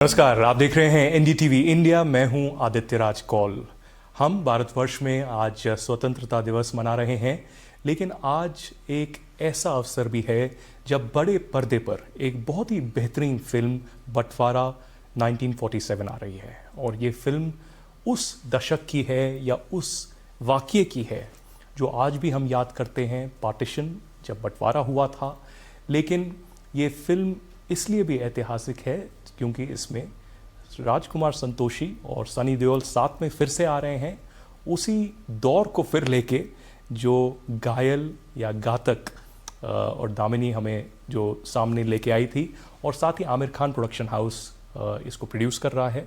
नमस्कार, आप देख रहे हैं एनडीटीवी इंडिया। मैं हूं आदित्य राज कौल। हम भारतवर्ष में आज स्वतंत्रता दिवस मना रहे हैं, लेकिन आज एक ऐसा अवसर भी है जब बड़े पर्दे पर एक बहुत ही बेहतरीन फिल्म बंटवारा 1947 आ रही है। और ये फिल्म उस दशक की है या उस वाक़ये की है जो आज भी हम याद करते हैं, पार्टीशन जब बंटवारा हुआ था। लेकिन ये फिल्म इसलिए भी ऐतिहासिक है क्योंकि इसमें राजकुमार संतोषी और सनी देओल साथ में फिर से आ रहे हैं, उसी दौर को फिर लेके जो घायल या घातक और दामिनी हमें जो सामने लेके आई थी। और साथ ही आमिर खान प्रोडक्शन हाउस इसको प्रोड्यूस कर रहा है।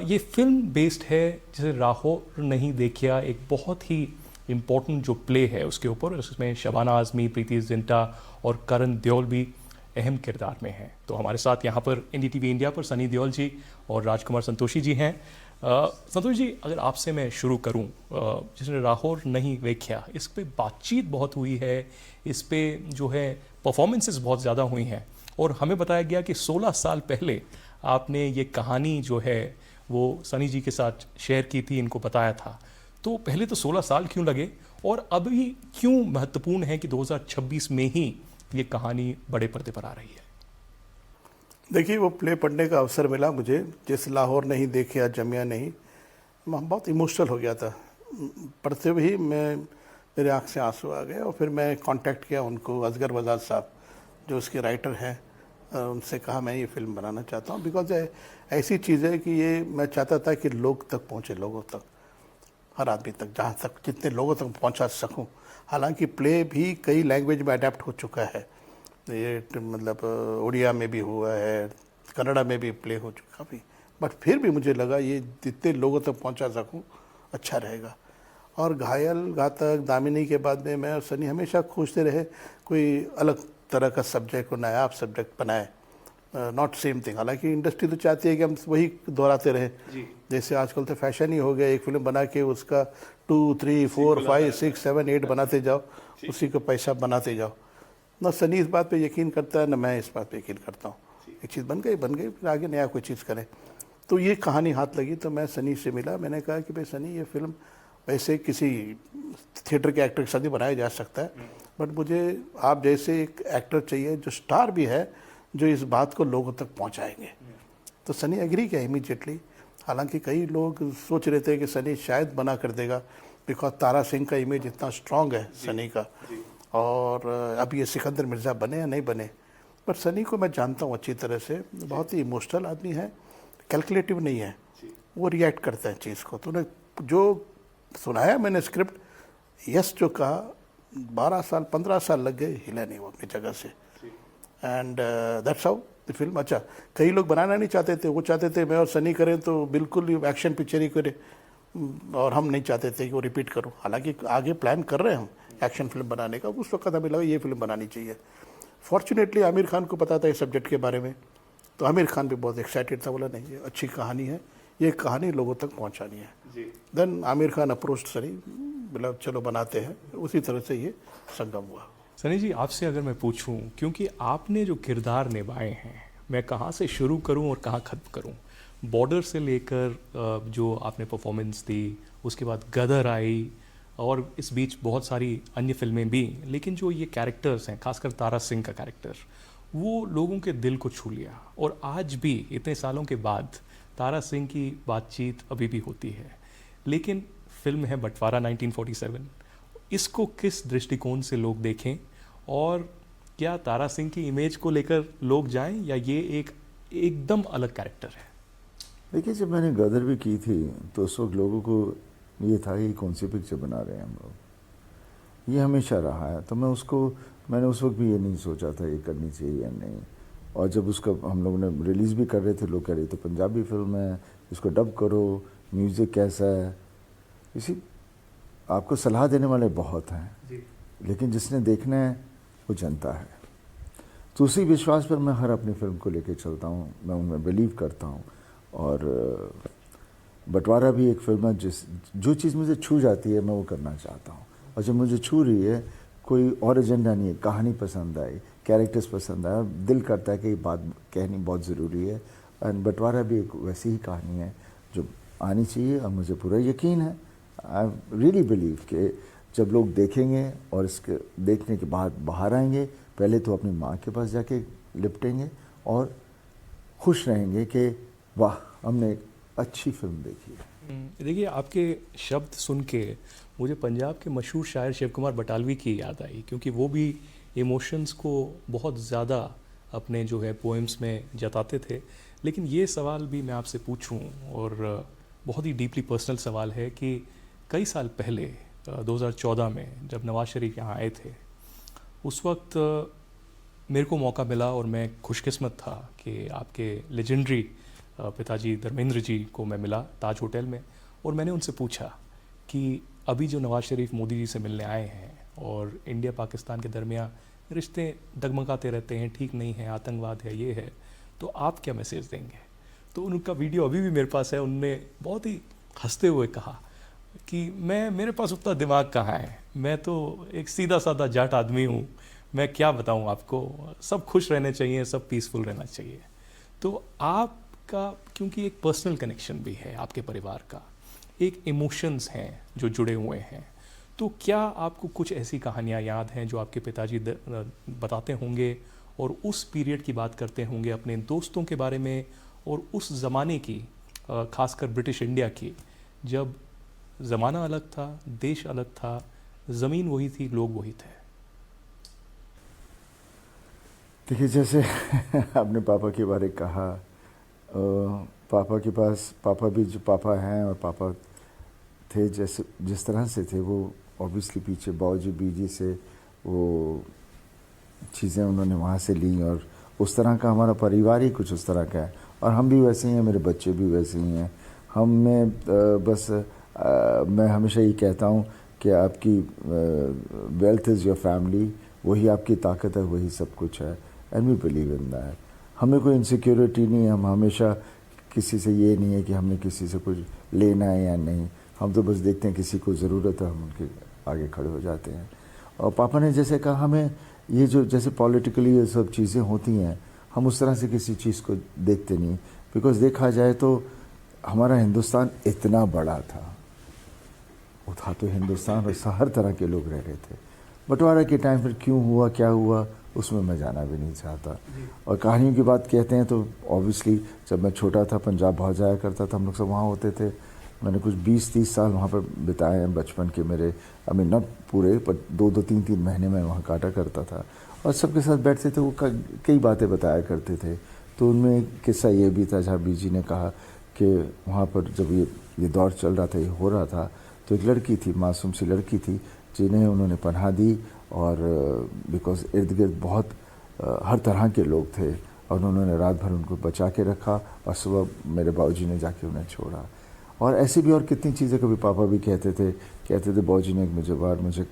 ये फिल्म बेस्ड है जिसे राहोर नहीं देखिया, एक बहुत ही इम्पोर्टेंट जो प्ले है उसके ऊपर। इसमें शबाना आज़मी, प्रीति जिंटा और करण देओल भी अहम किरदार में हैं। तो हमारे साथ यहाँ पर एनडीटीवी इंडिया पर सनी देओल जी और राजकुमार संतोषी जी हैं। संतोष जी, अगर आपसे मैं शुरू करूँ, जिसने राहोर नहीं देखा, इस पे बातचीत बहुत हुई है, इस पे जो है परफॉर्मेंसेस बहुत ज़्यादा हुई हैं, और हमें बताया गया कि 16 साल पहले आपने ये कहानी जो है वो सनी जी के साथ शेयर की थी, इनको बताया था। तो पहले तो 16 साल क्यों लगे, और अभी क्यों महत्वपूर्ण है कि 2026 में ही ये कहानी बड़े पर्दे पर आ रही है? देखिए, वो प्ले पढ़ने का अवसर मिला मुझे, जिस लाहौर नहीं देखा जमिया नहीं। मैं बहुत इमोशनल हो गया था पढ़ते हुए ही। मेरे आँख से आंसू आ गए और फिर मैं कांटेक्ट किया उनको, असगर वजाद साहब जो उसके राइटर हैं। उनसे कहा मैं ये फिल्म बनाना चाहता हूँ, बिकॉज ऐसी चीज़ है कि ये मैं चाहता था कि लोग तक पहुँचे, लोगों तक, हर आदमी तक, जहाँ तक जितने लोगों तक पहुँचा सकूँ। हालांकि प्ले भी कई लैंग्वेज में अडेप्ट हो चुका है, ये मतलब उड़िया में भी हुआ है, कन्नड़ा में भी प्ले हो चुका भी, बट फिर भी मुझे लगा ये जितने लोगों तक पहुंचा सकूं अच्छा रहेगा। और घायल, घातक, दामिनी के बाद में मैं और सनी हमेशा खोजते रहे कोई अलग तरह का सब्जेक्ट, को नया सब्जेक्ट बनाए, नॉट सेम थिंग। हालांकि इंडस्ट्री तो चाहती है कि हम वही दोहराते रहें, जैसे आजकल तो फैशन ही हो गया, एक फिल्म बना के उसका 2, 3, 4, 5, 6, 7, 8 बनाते जाओ, उसी को पैसा बनाते जाओ। ना सनी इस बात पे यकीन करता है, ना मैं इस बात पे यकीन करता हूँ। एक चीज़ बन गई, फिर आगे नया कोई चीज़ करें। तो ये कहानी हाथ लगी तो मैं सनी से मिला। मैंने कहा कि भाई सनी, ये फिल्म वैसे किसी थिएटर के एक्टर के साथ ही बनाया जा सकता है, बट मुझे आप जैसे एक एक्टर चाहिए जो स्टार भी है, जो इस बात को लोगों तक पहुँचाएंगे। तो सनी एग्री किया इमीडिएटली। हालांकि कई लोग सोच रहे थे कि सनी शायद बना कर देगा, बिकॉज तारा सिंह का इमेज इतना स्ट्रांग है सनी का, और अब ये सिकंदर मिर्ज़ा बने या नहीं बने। पर सनी को मैं जानता हूँ अच्छी तरह से, बहुत ही इमोशनल आदमी है, कैलकुलेटिव नहीं है, वो रिएक्ट करता है चीज़ को। तो उन्हें जो सुनाया मैंने स्क्रिप्ट, यस जो कहा, 12 साल 15 साल लग गए, हिला नहीं वो अपनी जगह से। And that's how the film. अच्छा, कई लोग बनाना नहीं चाहते थे, वो चाहते थे मैं और सनी करें तो बिल्कुल एक्शन पिक्चर ही करे, और हम नहीं चाहते थे कि वो रिपीट करूं। हालांकि आगे प्लान कर रहे हैं हम एक्शन फिल्म बनाने का। उस वक्त हमें लगा ये फिल्म बनानी चाहिए। फॉर्चुनेटली आमिर खान को पता था इस सब्जेक्ट के बारे में, तो आमिर खान भी बहुत एक्साइटेड था, बोला नहीं ये अच्छी कहानी है, ये कहानी लोगों तक पहुँचानी है। देन आमिर खान अप्रोच सनी, बोला चलो बनाते हैं। उसी तरह से ये संगम हुआ। सनी जी, आपसे अगर मैं पूछूं, क्योंकि आपने जो किरदार निभाए हैं, मैं कहाँ से शुरू करूं और कहाँ ख़त्म करूं? बॉर्डर से लेकर जो आपने परफॉर्मेंस दी, उसके बाद गदर आई, और इस बीच बहुत सारी अन्य फिल्में भी। लेकिन जो ये कैरेक्टर्स हैं, खासकर तारा सिंह का कैरेक्टर, वो लोगों के दिल को छू लिया। और आज भी इतने सालों के बाद तारा सिंह की बातचीत अभी भी होती है। लेकिन फिल्म है बंटवारा 1947, इसको किस दृष्टिकोण से लोग देखें, और क्या तारा सिंह की इमेज को लेकर लोग जाएं, या ये एक एकदम अलग कैरेक्टर है? देखिए, जब मैंने गदर भी की थी तो उस वक्त लोगों को ये था कि कौन सी पिक्चर बना रहे हैं हम लोग, ये हमेशा रहा है। तो मैंने उस वक्त भी ये नहीं सोचा था ये करनी चाहिए या नहीं। और जब उसका हम लोगों ने रिलीज़ भी कर रहे थे, लोग कह रहे तो पंजाबी फिल्म है, इसको डब करो, म्यूज़िक कैसा है। इसी आपको सलाह देने वाले बहुत हैं, लेकिन जिसने देखना है वो जनता है। तो उसी विश्वास पर मैं हर अपनी फिल्म को लेकर चलता हूँ, मैं उनमें बिलीव करता हूँ। और बंटवारा भी एक फिल्म है जो चीज़ मुझे छू जाती है मैं वो करना चाहता हूँ। और जब मुझे छू रही है, कोई और एजेंडा नहीं है, कहानी पसंद आई, कैरेक्टर्स पसंद आया, दिल करता है कि ये बात कहनी बहुत ज़रूरी है, एंड बंटवारा भी एक वैसी ही कहानी है जो आनी चाहिए। और मुझे पूरा यकीन है, आई रियली बिलीव कि जब लोग देखेंगे और इसके देखने के बाद बाहर आएंगे, पहले तो अपनी माँ के पास जाके लिपटेंगे और खुश रहेंगे कि वाह, हमने एक अच्छी फिल्म देखी है। देखिए, आपके शब्द सुन के मुझे पंजाब के मशहूर शायर शिव कुमार बटालवी की याद आई, क्योंकि वो भी इमोशंस को बहुत ज़्यादा अपने जो है पोएम्स में जताते थे। लेकिन ये सवाल भी मैं आपसे पूछूं, और बहुत ही डीपली पर्सनल सवाल है कि कई साल पहले 2014 में जब नवाज शरीफ यहाँ आए थे, उस वक्त मेरे को मौका मिला और मैं खुशकिस्मत था कि आपके लेजेंडरी पिताजी धर्मेंद्र जी को मैं मिला ताज होटल में। और मैंने उनसे पूछा कि अभी जो नवाज शरीफ मोदी जी से मिलने आए हैं और इंडिया पाकिस्तान के दरमियान रिश्ते डगमगाते रहते हैं, ठीक नहीं है, आतंकवाद है, ये है, तो आप क्या मैसेज देंगे? तो उनका वीडियो अभी भी मेरे पास है। उनने बहुत ही हंसते हुए कहा कि मेरे पास उतना दिमाग कहाँ है, मैं तो एक सीधा साधा जाट आदमी हूँ, मैं क्या बताऊँ आपको, सब खुश रहने चाहिए, सब पीसफुल रहना चाहिए। तो आपका क्योंकि एक पर्सनल कनेक्शन भी है आपके परिवार का, एक इमोशंस हैं जो जुड़े हुए हैं, तो क्या आपको कुछ ऐसी कहानियाँ याद हैं जो आपके पिताजी बताते होंगे और उस पीरियड की बात करते होंगे अपने दोस्तों के बारे में और उस ज़माने की, खासकर ब्रिटिश इंडिया की, जब ज़माना अलग था, देश अलग था, ज़मीन वही थी, लोग वही थे? देखिए, जैसे आपने पापा के बारे कहा, पापा के पास, पापा भी जो पापा हैं और पापा थे जैसे जिस तरह से थे, वो ऑब्वियसली पीछे बावजूद बीजी से वो चीज़ें उन्होंने वहाँ से ली, और उस तरह का हमारा परिवार ही कुछ उस तरह का है। और हम भी वैसे ही हैं, मेरे बच्चे भी वैसे ही हैं। हम में बस मैं हमेशा ये कहता हूँ कि आपकी वेल्थ इज़ योर फैमिली, वही आपकी ताकत है, वही सब कुछ है। And we believe in that. हमें कोई इनसिक्योरिटी नहीं है, हम हमेशा किसी से ये नहीं है कि हमने किसी से कुछ लेना है या नहीं, हम तो बस देखते हैं किसी को ज़रूरत है, हम उनके आगे खड़े हो जाते हैं। और पापा ने जैसे कहा, हमें ये जो जैसे पॉलिटिकली ये सब चीज़ें होती हैं, हम उस तरह से किसी चीज़ को देखते नहीं, बिकॉज़ देखा जाए तो हमारा हिंदुस्तान इतना बड़ा था, वो था तो हिंदुस्तान, और हर तरह के लोग रह रहे थे। बंटवारा के टाइम फिर क्यों हुआ, क्या हुआ, उसमें मैं जाना भी नहीं चाहता। और कहानियों की बात कहते हैं तो ऑब्वियसली जब मैं छोटा था, पंजाब बहुत जाया करता था, हम लोग सब वहाँ होते थे। मैंने कुछ 20-30 साल वहाँ पर बिताए हैं बचपन के मेरे, आई मीन नॉट पूरे, पर 2-2, 3-3 महीने मैं वहाँ काटा करता था। और सबके साथ बैठते थे, वो कई बातें बताया करते थे। तो उनमें एक किस्सा ये भी था जहाँ बीजी ने कहा कि वहाँ पर जब ये दौर चल रहा था, ये हो रहा था, तो एक लड़की थी, मासूम सी लड़की थी, जिन्हें उन्होंने पनाह दी। और बिकॉज़ इर्द गिर्द बहुत हर तरह के लोग थे, और उन्होंने रात भर उनको बचा के रखा, और सुबह मेरे बाबूजी ने जाके उन्हें छोड़ा। और ऐसी भी और कितनी चीज़ें कभी पापा भी कहते थे बाबूजी ने मुझे बार, मुझे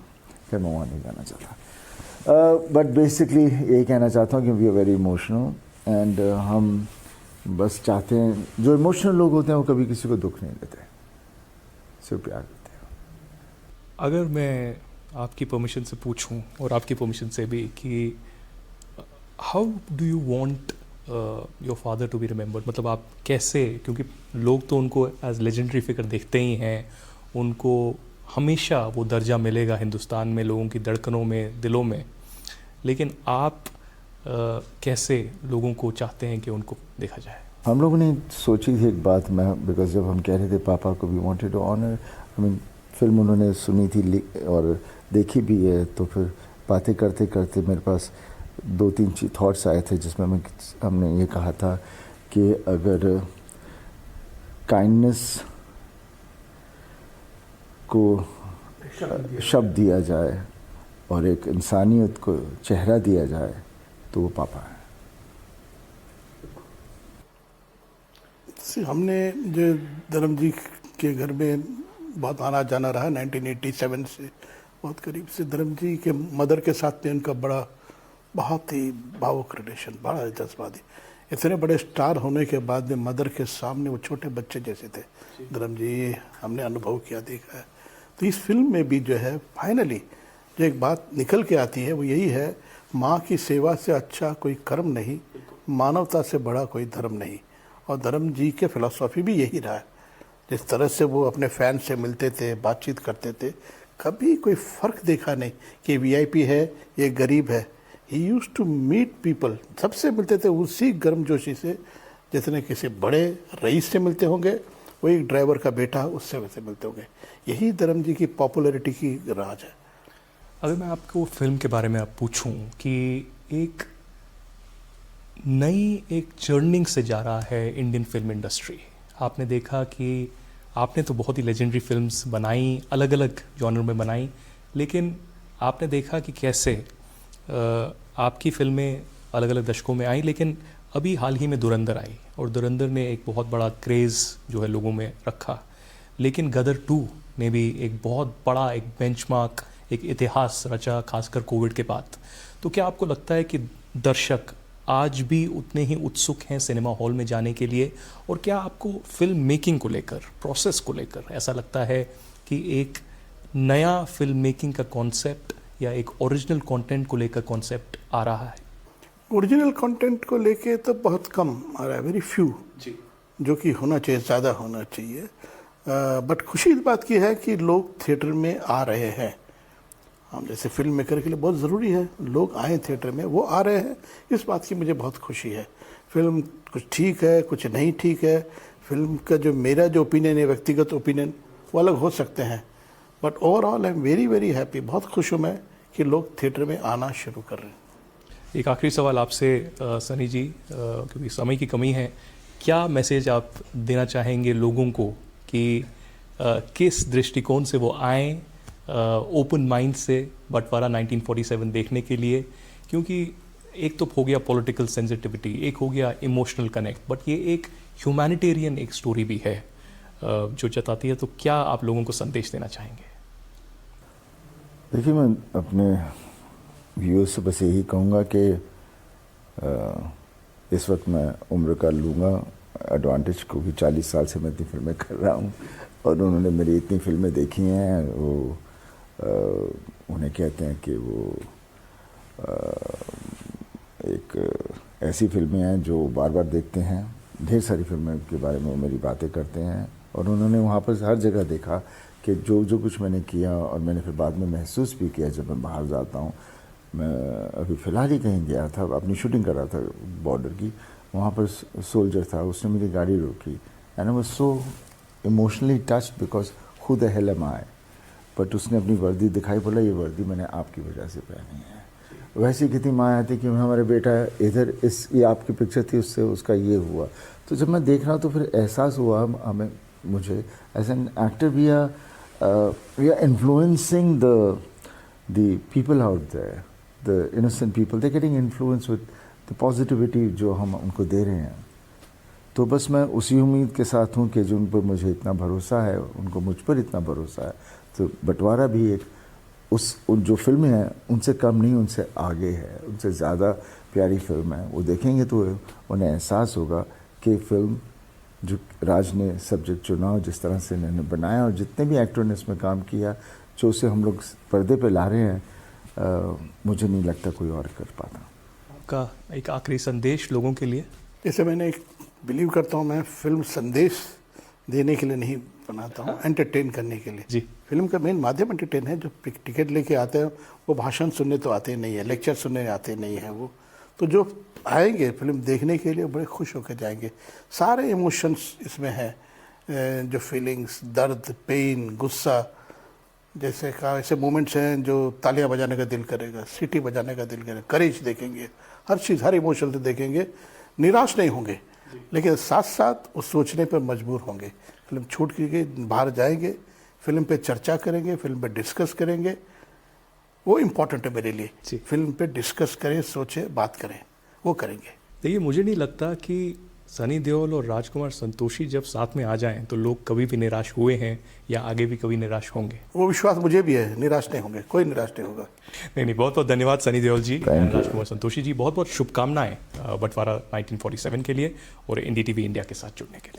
क्या मैं वहाँ नहीं जाना चाहता। बट बेसिकली यही कहना चाहता हूँ कि we are very emotional, and हम बस चाहते हैं, जो इमोशनल लोग होते हैं वो कभी किसी को दुख नहीं देते, सिर्फ प्यार देते हैं। अगर मैं आपकी परमिशन से पूछूं, और आपकी परमिशन से भी, कि how do you want your father to be remembered, मतलब आप कैसे, क्योंकि लोग तो उनको एज लेजेंडरी फिगर देखते ही हैं, उनको हमेशा वो दर्जा मिलेगा हिंदुस्तान में लोगों की धड़कनों में, दिलों में, लेकिन आप कैसे लोगों को चाहते हैं कि उनको देखा जाए? हम लोगों ने सोची थी एक बात, मैं बिकॉज जब हम कह रहे थे पापा को we wanted to honour, I mean film उन्होंने सुनी थी और देखी भी है, तो फिर बातें करते करते मेरे पास 2-3 थॉट्स आए थे, जिसमें हमने ये कहा था कि अगर काइंडनेस को शब्द दिया जाए और एक इंसानियत को चेहरा दिया जाए, तो वो पापा है। हमने जो धर्म जी के घर में बहुत आना जाना रहा, 1987 से बहुत करीब से धर्म जी के मदर के साथ में उनका बहुत ही भावुक रिलेशन, बड़ा जज्बाती। इतने बड़े स्टार होने के बाद में मदर के सामने वो छोटे बच्चे जैसे थे धर्म जी, हमने अनुभव किया, देखा है। तो इस फिल्म में भी जो है फाइनली जो एक बात निकल के आती है वो यही है, माँ की सेवा से अच्छा कोई कर्म नहीं, मानवता से बड़ा कोई धर्म नहीं। और धर्म जी के फिलॉसफी भी यही रहा है। जिस तरह से वो अपने फैन से मिलते थे, बातचीत करते थे, कभी कोई फ़र्क देखा नहीं कि वीआईपी है, ये गरीब है। He used to meet people, सबसे मिलते थे उसी गर्मजोशी से जितने किसी बड़े रईस से मिलते होंगे, वो एक ड्राइवर का बेटा उससे वैसे मिलते होंगे। यही धर्म जी की पॉपुलैरिटी की राज है। अगर मैं आपको फिल्म के बारे में आप पूछूं कि एक नई एक चर्निंग से जा रहा है इंडियन फिल्म इंडस्ट्री, आपने देखा कि आपने तो बहुत ही लेजेंडरी फिल्म्स बनाई, अलग अलग जॉनर में बनाई, लेकिन आपने देखा कि कैसे आपकी फिल्में अलग अलग दशकों में आई, लेकिन अभी हाल ही में धुरंधर आई और धुरंधर ने एक बहुत बड़ा क्रेज़ जो है लोगों में रखा। लेकिन गदर 2 ने भी एक बहुत बड़ा एक बेंचमार्क, एक इतिहास रचा, खासकर कोविड के बाद। तो क्या आपको लगता है कि दर्शक आज भी उतने ही उत्सुक हैं सिनेमा हॉल में जाने के लिए? और क्या आपको फिल्म मेकिंग को लेकर, प्रोसेस को लेकर ऐसा लगता है कि एक नया फिल्म मेकिंग का कॉन्सेप्ट या एक ओरिजिनल कंटेंट को लेकर कॉन्सेप्ट आ रहा है? ओरिजिनल कंटेंट को लेके तो बहुत कम आ रहा है, वेरी फ्यू जी, जो कि होना चाहिए, ज़्यादा होना चाहिए। बट खुशी इस बात की है कि लोग थिएटर में आ रहे हैं। हम जैसे फिल्म मेकर के लिए बहुत ज़रूरी है लोग आए थिएटर में, वो आ रहे हैं, इस बात की मुझे बहुत खुशी है। फिल्म कुछ ठीक है, कुछ नहीं ठीक है, फिल्म का जो मेरा जो ओपिनियन है, व्यक्तिगत ओपिनियन, वो अलग हो सकते हैं, but overall I am very very happy, बहुत खुश हूँ मैं कि लोग थिएटर में आना शुरू कर रहे हैं। एक आखिरी सवाल आपसे सनी जी, क्योंकि समय की कमी है, क्या मैसेज आप देना चाहेंगे लोगों को कि किस दृष्टिकोण से वो आएँ ओपन माइंड से बंटवारा 1947 देखने के लिए? क्योंकि एक तो हो गया पॉलिटिकल सेंसिटिविटी, एक हो गया इमोशनल कनेक्ट, बट ये एक ह्यूमैनिटेरियन एक स्टोरी भी है जो जताती है। तो क्या आप लोगों को संदेश देना चाहेंगे? देखिए, मैं अपने व्यूअर्स से बस यही कहूँगा कि इस वक्त मैं उम्र का लूँगा एडवांटेज, क्योंकि 40 साल से मैं इतनी फिल्में कर रहा हूँ और उन्होंने मेरी इतनी फिल्में देखी हैं। वो उन्हें कहते हैं कि वो एक ऐसी फिल्में हैं जो बार बार देखते हैं। ढेर सारी फिल्में के बारे में वो मेरी बातें करते हैं और उन्होंने वहाँ पर हर जगह देखा कि जो कुछ मैंने किया, और मैंने फिर बाद में महसूस भी किया जब मैं बाहर जाता हूँ। मैं अभी फ़िलहाल ही कहीं गया था, अपनी शूटिंग कर रहा था बॉर्डर की, वहाँ पर सोल्जर था, उसने मेरी गाड़ी रोकी and I was so emotionally touched because who the hell am I. But उसने अपनी वर्दी दिखाई, बोला ये वर्दी मैंने आपकी वजह से पहनी है। वैसी कितनी माँ आती कि हमारे बेटा इधर ये आपकी पिक्चर थी, उससे उसका ये हुआ। तो जब मैं देख रहा तो फिर एहसास हुआ हमें, मुझे as an actor we are influencing the people out there, the innocent people, they getting influence with the positivity जो हम उनको दे रहे हैं। तो बस मैं उसी उम्मीद के साथ हूँ कि जो उन पर मुझे इतना भरोसा है, उनको मुझ पर इतना भरोसा है, तो बंटवारा भी एक उन जो फिल्में हैं उनसे कम नहीं, उनसे आगे है, उनसे ज़्यादा प्यारी फिल्म है। वो देखेंगे तो उन्हें एहसास होगा कि फिल्म जो राज ने सब्जेक्ट चुना, जिस तरह से इन्होंने बनाया और जितने भी एक्टर ने इसमें काम किया, जो उसे हम लोग पर्दे पे ला रहे हैं, मुझे नहीं लगता कोई और कर पाता। आपका एक आखिरी संदेश लोगों के लिए? जैसे मैंने बिलीव करता हूँ, मैं फिल्म संदेश देने के लिए नहीं बनाता हूँ, एंटरटेन करने के लिए। जी, फिल्म का मेन माध्यम एंटरटेन है। जो टिकट लेके आते हैं वो भाषण सुनने तो आते नहीं है, लेक्चर सुनने आते नहीं हैं वो। तो जो आएंगे फिल्म देखने के लिए बड़े खुश होकर जाएंगे। सारे इमोशंस इसमें हैं, जो फीलिंग्स, दर्द, पेन, गुस्सा, जैसे कहा ऐसे मोमेंट्स हैं जो तालियां बजाने का दिल करेगा, सीटी बजाने का दिल करेगा, करेज देखेंगे, हर चीज़, हर इमोशन से देखेंगे, निराश नहीं होंगे, लेकिन साथ साथ उस सोचने पर मजबूर होंगे। फिल्म छूट के बाहर जाएंगे, फिल्म पे चर्चा करेंगे, फिल्म पे डिस्कस करेंगे। वो इम्पोर्टेंट है मेरे लिए, फिल्म पे डिस्कस करें, सोचें, बात करें, वो करेंगे। देखिए, मुझे नहीं लगता कि सनी देओल और राजकुमार संतोषी जब साथ में आ जाएं तो लोग कभी भी निराश हुए हैं या आगे भी कभी निराश होंगे। वो विश्वास मुझे भी है, निराश नहीं होंगे, कोई निराश नहीं होगा। नहीं, बहुत बहुत धन्यवाद सनी देओल जी, राजकुमार संतोषी जी, बहुत बहुत शुभकामनाएं बंटवारा 1947 के लिए और NDTV इंडिया के साथ जुड़ने के लिए।